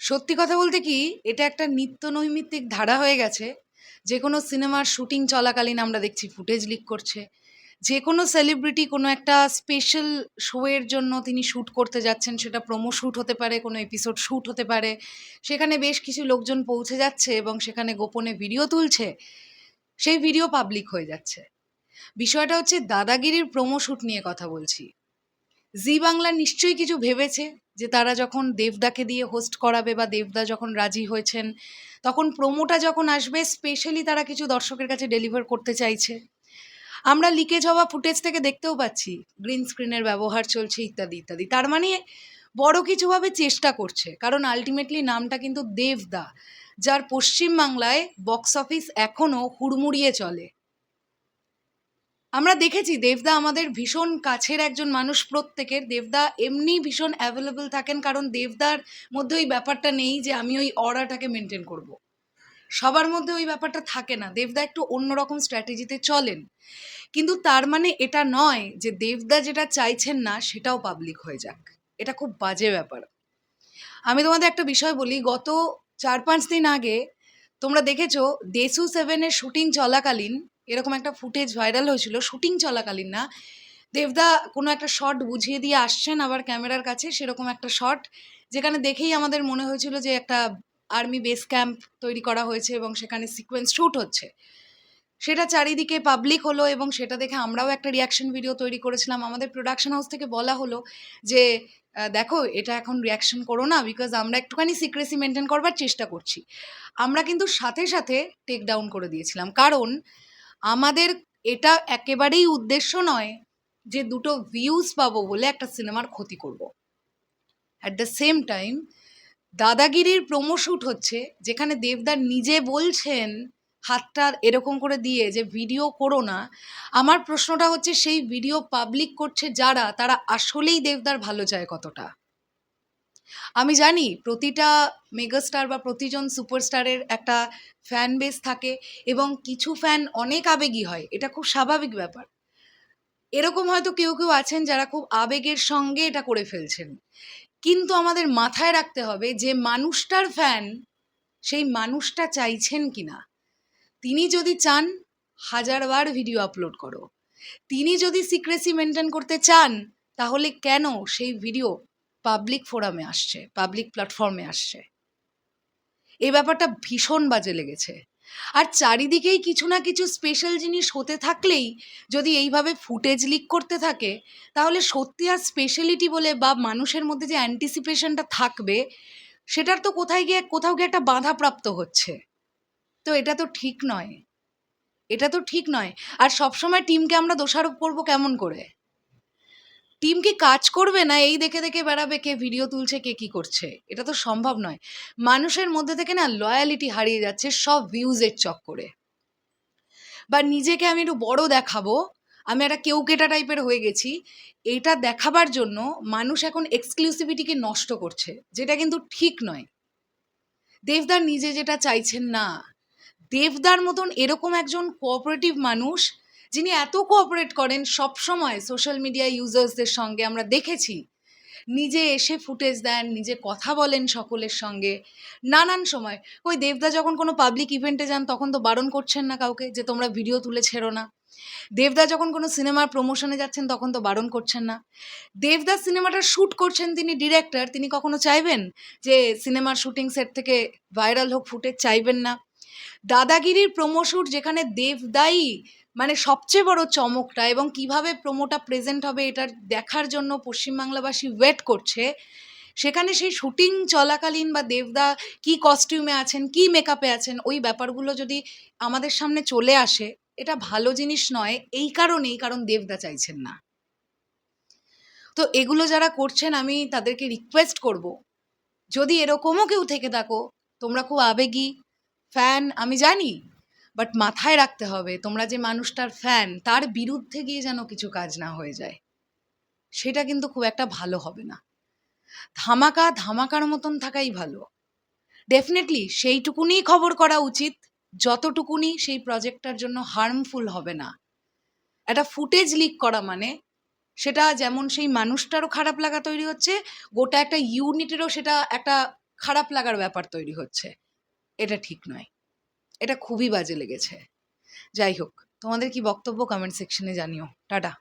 সত্যি কথা বলতে কি, এটা একটা নিত্য নৈমিত্তিক ধারা হয়ে গেছে। যে কোনো সিনেমার শুটিং চলাকালীন আমরা দেখছি ফুটেজ লিক করছে। যে কোনো সেলিব্রিটি কোনো একটা স্পেশাল শো এর জন্য তিনি শ্যুট করতে যাচ্ছেন, সেটা প্রোমো শ্যুট হতে পারে, কোনো এপিসোড শ্যুট হতে পারে। সেখানে বেশ কিছু লোকজন পৌঁছে যাচ্ছে এবং সেখানে গোপনে ভিডিও তুলছে। সেই ভিডিও পাবলিক হয়ে যাচ্ছে। বিষয়টা হচ্ছে দাদাগিরির প্রোমো শ্যুট নিয়ে কথা বলছি। জি বাংলা নিশ্চয়ই কিছু ভেবেছে যে তারা যখন দেবদাকে দিয়ে হোস্ট করাবে বা দেবদা যখন রাজি হয়েছেন, তখন প্রোমোটা যখন আসবে স্পেশালি তারা কিছু দর্শকের কাছে ডেলিভার করতে চাইছে। আমরা লিকেজ হওয়া ফুটেজ থেকে দেখতেও পাচ্ছি গ্রিন স্ক্রিনের ব্যবহার চলছে ইত্যাদি ইত্যাদি। তার মানে বড় কিছুভাবে চেষ্টা করছে, কারণ আলটিমেটলি নামটা কিন্তু দেবদা, যার পশ্চিমবাংলায় বক্স অফিস এখনো হুড়মুড়িয়ে চলে। আমরা দেখেছি দেবদা আমাদের ভীষণ কাছের একজন মানুষ, প্রত্যেকের। দেবদা এমনি ভীষণ অ্যাভেলেবল থাকেন, কারণ দেবদার মধ্যে ওই ব্যাপারটা নেই যে আমি ওই অরাটাকে মেনটেন করব। সবার মধ্যে ওই ব্যাপারটা থাকে না, দেবদা একটু অন্যরকম স্ট্র্যাটেজিতে চলেন। কিন্তু তার মানে এটা নয় যে দেবদা যেটা চাইছেন না সেটাও পাবলিক হয়ে যাক। এটা খুব বাজে ব্যাপার। আমি তোমাদের একটা বিষয় বলি, গত 4-5 দিন আগে তোমরা দেখেছো দেসু 7-এর শুটিং চলাকালীন এরকম একটা ফুটেজ ভাইরাল হয়েছিল। শুটিং চলাকালীন না, দেবদা কোনো একটা শট বুঝিয়ে দিয়ে আসছেন আবার ক্যামেরার কাছে, সেরকম একটা শট যেখানে দেখেই আমাদের মনে হয়েছিল যে একটা আর্মি বেস ক্যাম্প তৈরি করা হয়েছে এবং সেখানে সিকোয়েন্স শ্যুট হচ্ছে। সেটা চারিদিকে পাবলিক হলো এবং সেটা দেখে আমরাও একটা রিয়াকশন ভিডিও তৈরি করেছিলাম। আমাদের প্রোডাকশন হাউস থেকে বলা হলো যে দেখো এটা এখন রিয়াকশন করো না, বিকজ আমরা একটুখানি সিক্রেসি মেনটেন করবার চেষ্টা করছি। আমরা কিন্তু সাথে সাথে টেক ডাউন করে দিয়েছিলাম, কারণ আমাদের এটা একেবারেই উদ্দেশ্য নয় যে দুটো ভিউজ পাবো বলে একটা সিনেমার ক্ষতি করব। অ্যাট দ্য সেম টাইম দাদাগিরির প্রোমো শ্যুট হচ্ছে, যেখানে দেবদার নিজে বলছেন হাতটা এরকম করে দিয়ে যে ভিডিও করো না। আমার প্রশ্নটা হচ্ছে, সেই ভিডিও পাবলিক করছে যারা, তারা আসলেই দেবদার ভালো চায় কতটা? আমি জানি প্রতিটা মেগাস্টার বা প্রতিজন সুপারস্টারের একটা ফ্যান বেস থাকে এবং কিছু ফ্যান অনেক আবেগী হয়, এটা খুব স্বাভাবিক ব্যাপার। এরকম হয়তো কেউ কেউ আছেন যারা খুব আবেগের সঙ্গে এটা করে ফেলছেন। কিন্তু আমাদের মাথায় রাখতে হবে যে মানুষটার ফ্যান, সেই মানুষটা চাইছেন কিনা। তিনি যদি চান 1000বার ভিডিও আপলোড করো, তিনি যদি সিক্রেসি মেনটেন করতে চান, তাহলে কেন সেই ভিডিও পাবলিক ফোরামে আসছে, পাবলিক প্ল্যাটফর্মে আসছে? এই ব্যাপারটা ভীষণ বাজে লেগেছে। আর চারিদিকেই কিছু না কিছু স্পেশাল জিনিস হতে থাকলেই যদি এইভাবে ফুটেজ লিক করতে থাকে, তাহলে সত্যি আর স্পেশালিটি বলে বা মানুষের মধ্যে যে অ্যান্টিসিপেশনটা থাকবে, সেটার তো কোথাও গিয়ে একটা বাধা প্রাপ্ত হচ্ছে। তো এটা তো ঠিক নয়, এটা তো ঠিক নয়। আর সবসময় টিমকে আমরা দোষারোপ করবো কেমন করে? টিম কি কাজ করবে না এই দেখে দেখে বেড়াবে কে ভিডিও তুলছে কে কি করছে? এটা তো সম্ভব নয়। মানুষের মধ্যে থেকে না লয়ালিটি হারিয়ে যাচ্ছে সব ভিউজের চক্করে। বা নিজেকে আমি একটু বড় দেখাবো, আমি একটা কেউকেটা টাইপের হয়ে গেছি, এটা দেখাবার জন্য মানুষ এখন এক্সক্লুসিভিটিকে নষ্ট করছে, যেটা কিন্তু ঠিক নয়। দেবদার নিজে যেটা চাইছেন না। দেবদার মতন এরকম একজন কোঅপারেটিভ মানুষ, যিনি এত কোঅপারেট করেন সবসময় সোশ্যাল মিডিয়া ইউজার্সদের সঙ্গে, আমরা দেখেছি নিজে এসে ফুটেজ দেন, নিজে কথা বলেন সকলের সঙ্গে নানান সময়। ওই দেবদা যখন কোনো পাবলিক ইভেন্টে যান তখন তো বারণ করছেন না কাউকে যে তোমরা ভিডিও তুলে ছেড়ো না। দেবদা যখন কোনো সিনেমার প্রমোশনে যাচ্ছেন তখন তো বারণ করছেন না। দেবদা সিনেমাটা শ্যুট করছেন, তিনি ডিরেক্টর, তিনি কখনো চাইবেন যে সিনেমার শুটিং সেট থেকে ভাইরাল হোক ফুটেজ? চাইবেন না। দাদাগিরির প্রোমো শ্যুট, যেখানে দেবদাই মানে সবচেয়ে বড় চমকটা, এবং কিভাবে প্রোমোটা প্রেজেন্ট হবে এটা দেখার জন্য পশ্চিমবাংলাবাসী ওয়েট করছে, সেখানে সেই শুটিং চলাকালীন বা দেবদা কি কস্টিউমে আছেন, কি মেকআপে আছেন, ওই ব্যাপারগুলো যদি আমাদের সামনে চলে আসে, এটা ভালো জিনিস নয়। এই কারণেই, কারণ দেবদা চাইছেন না। তো এগুলো যারা করছেন আমি তাদেরকে রিকোয়েস্ট করব, যদি এরকমও কেউ থেকে থাকো, তোমরা খুব আবেগী ফ্যান আমি জানি, বাট মাথায় রাখতে হবে তোমরা যে মানুষটার ফ্যান, তার বিরুদ্ধে গিয়ে যেন কিছু কাজ না হয়ে যায়। সেটা কিন্তু খুব একটা ভালো হবে না। ধামাকার মতন থাকাই ভালো। ডেফিনেটলি সেইটুকুনি খবর করা উচিত যতটুকুনি সেই প্রজেক্টটার জন্য হার্মফুল হবে না। একটা ফুটেজ লিক করা মানে সেটা যেমন সেই মানুষটারও খারাপ লাগা তৈরি হচ্ছে, গোটা একটা ইউনিটেরও সেটা একটা খারাপ লাগার ব্যাপার তৈরি হচ্ছে। এটা ঠিক নয়, এটা খুবই বাজে লেগেছে। যাই হোক, তোমাদের কি বক্তব্য কমেন্ট সেকশনে জানিও। টাটা।